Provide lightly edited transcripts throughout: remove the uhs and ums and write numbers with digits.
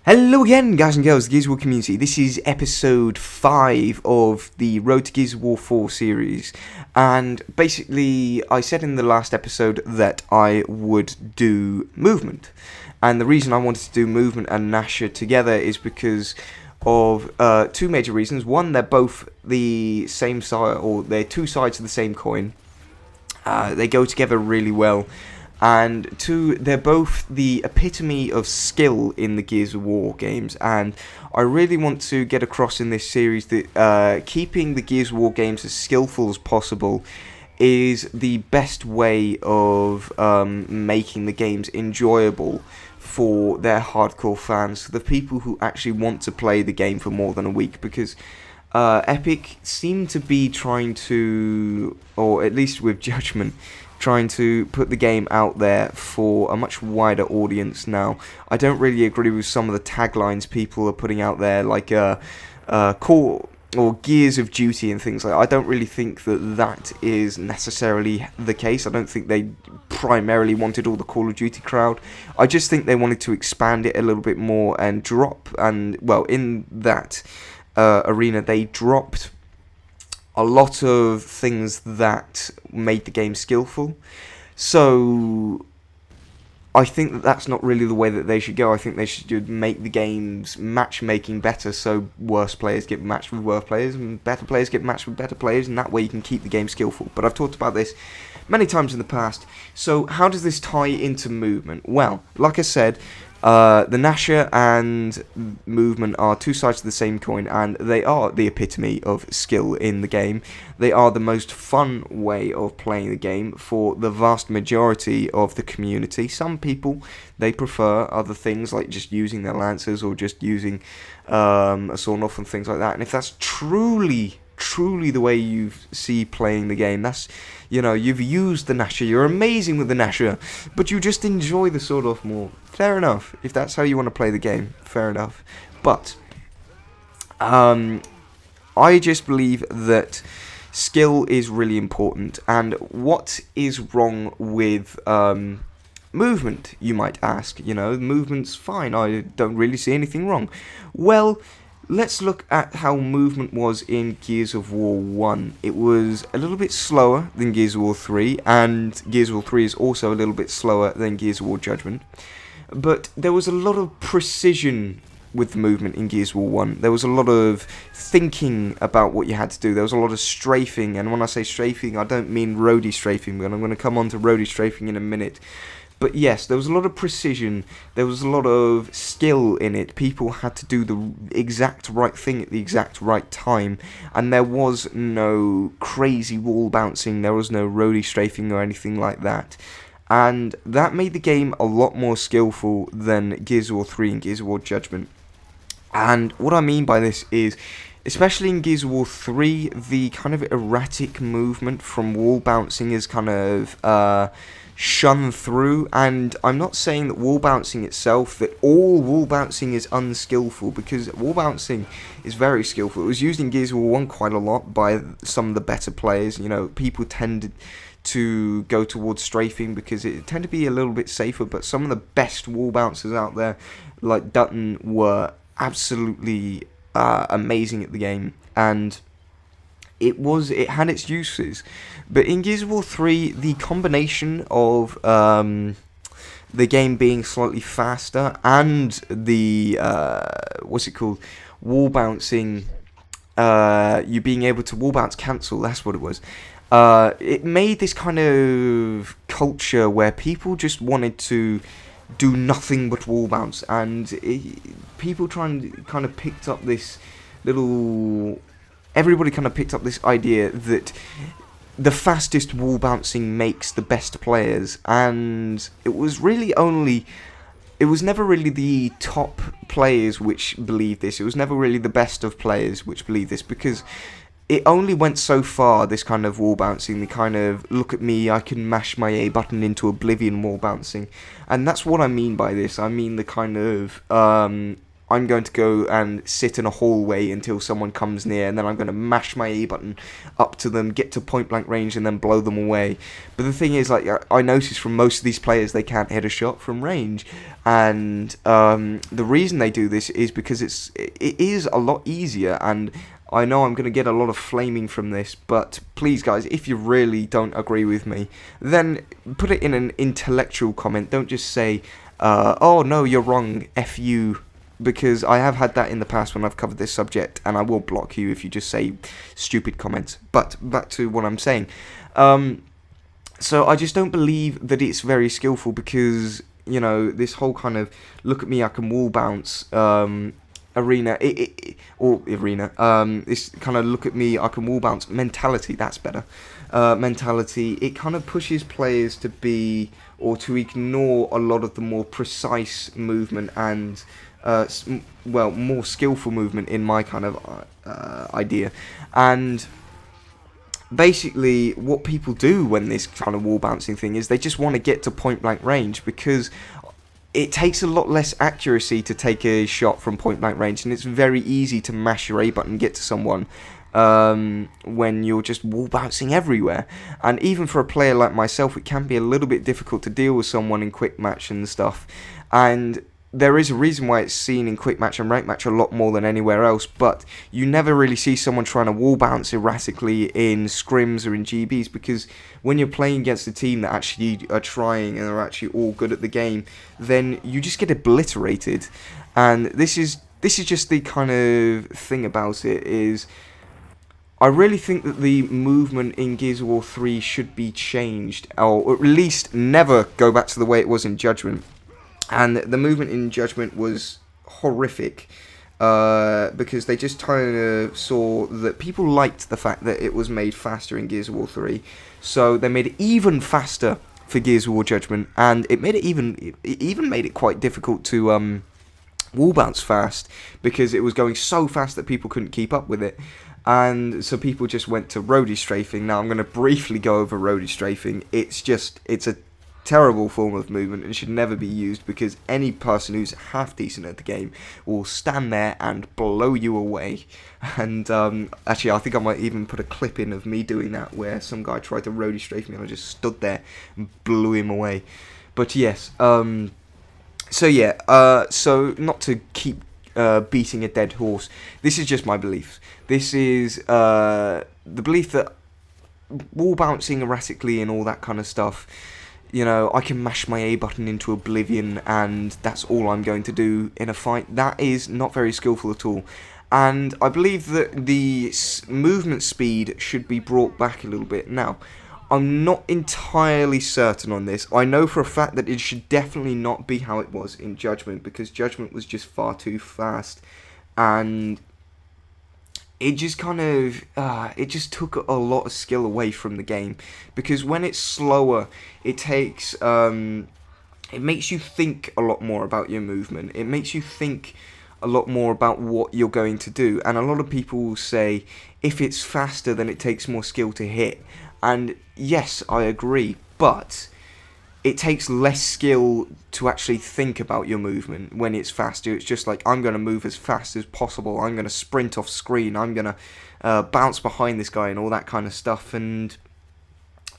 Hello again, guys and girls, the GOW4 community. This is episode 5 of the Road to GOW4 series. And basically, I said in the last episode that I would do movement. And the reason I wanted to do movement and Nasha together is because of two major reasons. One, they're both the same side, or they're two sides of the same coin. They go together really well. And two, they're both the epitome of skill in the Gears of War games, and I really want to get across in this series that keeping the Gears of War games as skillful as possible is the best way of making the games enjoyable for their hardcore fans, the people who actually want to play the game for more than a week, because Epic seem to be trying to, or at least with Judgment, trying to put the game out there for a much wider audience now. I don't really agree with some of the taglines people are putting out there, like Call or Gears of Duty and things like that. I don't really think that that is necessarily the case. I don't think they primarily wanted all the Call of Duty crowd. I just think they wanted to expand it a little bit more and drop, and well, in that arena they dropped a lot of things that made the game skillful. So I think that that's not really the way that they should go. I think they should make the game's matchmaking better, so worse players get matched with worse players and better players get matched with better players, and that way you can keep the game skillful. But I've talked about this many times in the past. So how does this tie into movement? Well, like I said, the Nasha and movement are two sides of the same coin, and they are the epitome of skill in the game. They are the most fun way of playing the game for the vast majority of the community. Some people, they prefer other things like just using their lancers or just using a sawn-off and things like that. And if that's truly the way you see playing the game, that's, you know, you've used the Nasha, you're amazing with the Nasha, but you just enjoy the sword-off more. Fair enough. If that's how you want to play the game, fair enough. But I just believe that skill is really important. And what is wrong with movement, you might ask? You know, movement's fine. I don't really see anything wrong. Well, let's look at how movement was in Gears of War 1. It was a little bit slower than Gears of War 3, and Gears of War 3 is also a little bit slower than Gears of War Judgment. But there was a lot of precision with the movement in Gears of War 1. There was a lot of thinking about what you had to do. There was a lot of strafing, and when I say strafing, I don't mean roadie strafing, but I'm going to come on to roadie strafing in a minute. But yes, there was a lot of precision, there was a lot of skill in it. People had to do the exact right thing at the exact right time, and there was no crazy wall bouncing, there was no roadie strafing or anything like that. And that made the game a lot more skillful than Gears of War 3 and Gears of War Judgment. And what I mean by this is, especially in Gears of War 3, the kind of erratic movement from wall bouncing is kind of shun through. And I'm not saying that wall bouncing itself, that all wall bouncing is unskillful, because wall bouncing is very skillful. It was used in Gears of War 1 quite a lot by some of the better players. You know, people tended to go towards strafing because it tended to be a little bit safer, but some of the best wall bouncers out there, like Dutton, were absolutely amazing at the game, and it had its uses. But in Gears of War 3, the combination of the game being slightly faster and the wall bouncing, you being able to wall bounce cancel, that's what it was. It made this kind of culture where people just wanted to do nothing but wall bounce, and people kind of picked up this everybody kind of picked up this idea that the fastest wall bouncing makes the best players, and it was never really the top players which believed this. It was never really the best of players which believed this, because it only went so far, this kind of wall bouncing, the kind of, look at me, I can mash my A button into oblivion wall bouncing. And that's what I mean by this. I mean the kind of I'm going to go and sit in a hallway until someone comes near, and then I'm going to mash my A button up to them, get to point blank range, and then blow them away. But the thing is, like, I noticed from most of these players, they can't hit a shot from range, and the reason they do this is because it is a lot easier. And I know I'm going to get a lot of flaming from this, but please, guys, if you really don't agree with me, then put it in an intellectual comment. Don't just say, oh, no, you're wrong, F you, because I have had that in the past when I've covered this subject, and I will block you if you just say stupid comments. But back to what I'm saying. So I just don't believe that it's very skillful because, you know, this whole kind of, look at me, I can wall bounce, arena, this kind of look at me, I can wall bounce mentality, that's better, mentality, it kind of pushes players to be, or to ignore a lot of the more precise movement and, well, more skillful movement in my kind of idea. And basically what people do when this kind of wall bouncing thing is they just want to get to point blank range, because it takes a lot less accuracy to take a shot from point blank range, and it's very easy to mash your A button and get to someone when you're just wall bouncing everywhere. And even for a player like myself, it can be a little bit difficult to deal with someone in quick match and stuff. And there is a reason why it's seen in quick match and rank match a lot more than anywhere else, but you never really see someone trying to wall bounce erratically in scrims or in GBs, because when you're playing against a team that actually are trying and are actually all good at the game, then you just get obliterated. And this is just the kind of thing about it, is I really think that the movement in Gears of War 3 should be changed, or at least never go back to the way it was in Judgment. And the movement in Judgment was horrific, because they just kind of saw that people liked the fact that it was made faster in Gears of War 3, so they made it even faster for Gears of War Judgment, and it even made it quite difficult to wall bounce fast, because it was going so fast that people couldn't keep up with it. And so people just went to roadie strafing. Now I'm going to briefly go over roadie strafing. It's a terrible form of movement and should never be used, because any person who's half decent at the game will stand there and blow you away. And actually, I think I might even put a clip in of me doing that, where some guy tried to roadie strafe me and I just stood there and blew him away. But yes, so yeah, so not to keep beating a dead horse, this is just my beliefs. This is the belief that wall bouncing erratically and all that kind of stuff, you know, I can mash my A button into oblivion and that's all I'm going to do in a fight. That is not very skillful at all. And I believe that the movement speed should be brought back a little bit. Now, I'm not entirely certain on this. I know for a fact that it should definitely not be how it was in Judgment, because Judgment was just far too fast. And it just kind of, it just took a lot of skill away from the game. Because when it's slower, it takes, it makes you think a lot more about your movement. It makes you think a lot more about what you're going to do. And a lot of people will say, if it's faster, then it takes more skill to hit. And yes, I agree, but it takes less skill to actually think about your movement when it's faster. It's just like, I'm going to move as fast as possible, I'm going to sprint off screen, I'm going to bounce behind this guy and all that kind of stuff. And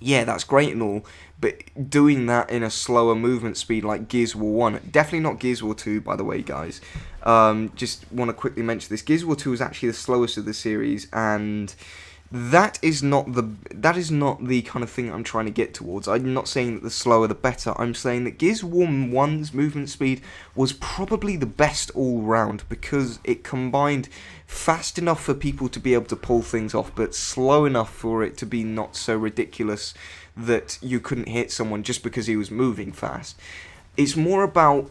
yeah, that's great and all, but doing that in a slower movement speed like Gears of War 1, definitely not Gears of War 2, by the way, guys. Just want to quickly mention this. Gears of War 2 is actually the slowest of the series, and that is not the kind of thing I'm trying to get towards. I'm not saying that the slower the better. I'm saying that Gears of War 1's movement speed was probably the best all round, because it combined fast enough for people to be able to pull things off, but slow enough for it to be not so ridiculous that you couldn't hit someone just because he was moving fast. It's more about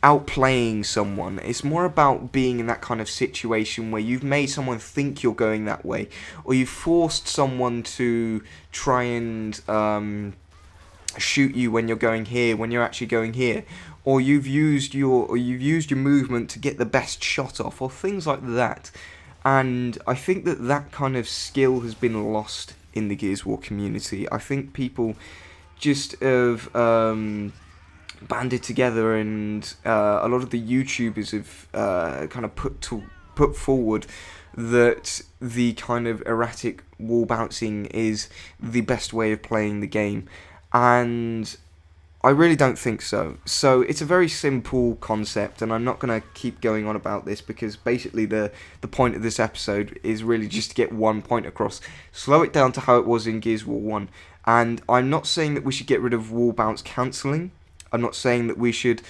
outplaying someone. It's more about being in that kind of situation where you've made someone think you're going that way, or you've forced someone to try and shoot you when you're going here, when you're actually going here, or you've used your movement to get the best shot off, or things like that. And I think that kind of skill has been lost in the Gears of War community. I think people just have banded together, and a lot of the YouTubers have kind of put forward that the kind of erratic wall bouncing is the best way of playing the game, and I really don't think so. So it's a very simple concept, and I'm not going to keep going on about this because basically the point of this episode is really just to get one point across. Slow it down to how it was in Gears of War 1. And I'm not saying that we should get rid of wall bounce cancelling. I'm not saying that we should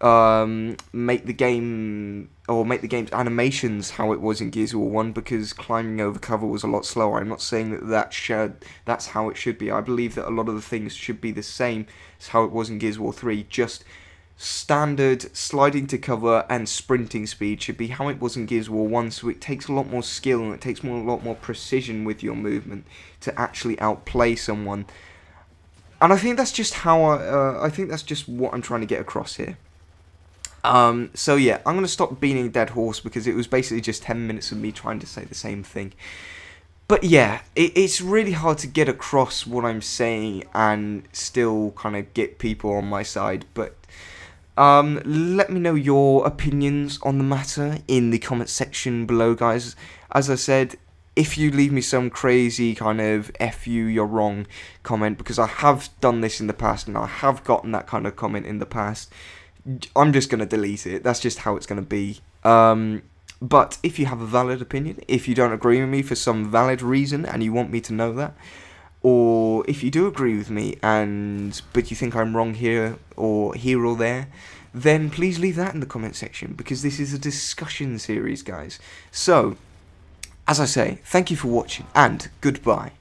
make the game's animations how it was in Gears of War 1 because climbing over cover was a lot slower. I'm not saying that that's how it should be. I believe that a lot of the things should be the same as how it was in Gears of War 3. Just standard sliding to cover and sprinting speed should be how it was in Gears of War 1, so it takes a lot more skill and it takes a lot more precision with your movement to actually outplay someone. And I think that's just how I think that's just what I'm trying to get across here. So yeah, I'm going to stop beating a dead horse because it was basically just 10 minutes of me trying to say the same thing. But yeah, it's really hard to get across what I'm saying and still kind of get people on my side. But let me know your opinions on the matter in the comment section below, guys. As I said, if you leave me some crazy kind of F you, you're wrong comment, because I have done this in the past and I have gotten that kind of comment in the past, I'm just going to delete it. That's just how it's going to be. But if you have a valid opinion, if you don't agree with me for some valid reason and you want me to know that, or if you do agree with me but you think I'm wrong here or there, then please leave that in the comment section, because this is a discussion series, guys. So, as I say, thank you for watching and goodbye.